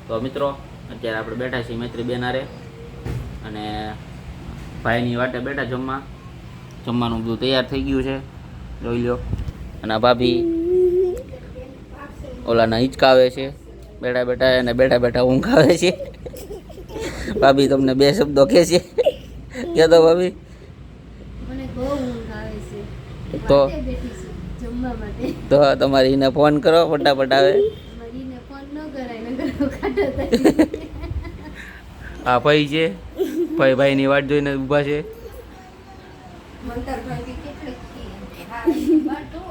તો મિત્રો અત્યારે આપણે બેઠા છીએ મૈત્રી બેન હારે અને ભાઈની વાટે બેઠા જમવાનું બધું તૈયાર થઈ ગયું છે, જોઈ લો. અને આ ભાભી ઓલાના હિંચકાવે છે બેઠા બેઠા, અને બેઠા બેઠા ઊંઘ આવે છે. ભાભી તમને બે શબ્દો કહે છે, કહો તો ભાભી. મને બહુ ઊંઘ આવે છે, તો વાટે બેઠી છું જમવા માટે. તો તમારી એને ફોન કરો, ફટાફટ આવે. મારીને ફોન ન કરાય ને ઘરો કાઢો થાય. આ ભાઈ છે, ભાઈની વાટ જોઈને ઊભા છે. મંતરભાઈ કેટલી હા બાટો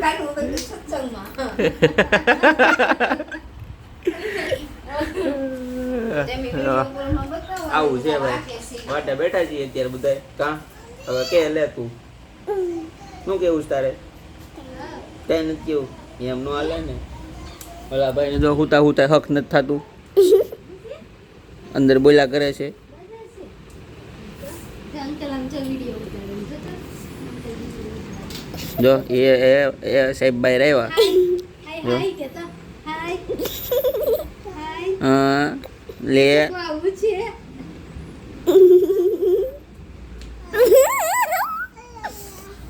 કાઢો બધું સત્સંગમાં આવું છે ભાઈ, વાટે બેઠા છીએ અત્યારે બધા. કાં હવે કે લે તું શું કેવું છે તારે? કઈ નથી કેવું, એમ નો હાલે ને. ઓલા ભાઈને જો હુતા હુતા હક નથી થતું, અંદર બોલ્યા કરે છે. અંકલ આમ ચાલ વિડીયો ઉતારે જો એ સાહેબ ભાઈ રહ્યા. હાય હાય કે તો હાય હા લે તો આવું છે.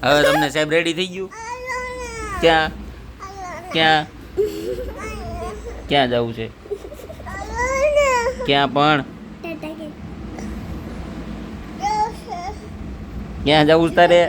હવે તમને સાહેબ રેડી થઈ ગયું? ક્યાં ક્યાં ક્યાં જવું છે? ક્યાં પણ ક્યાં જવું છે તારે?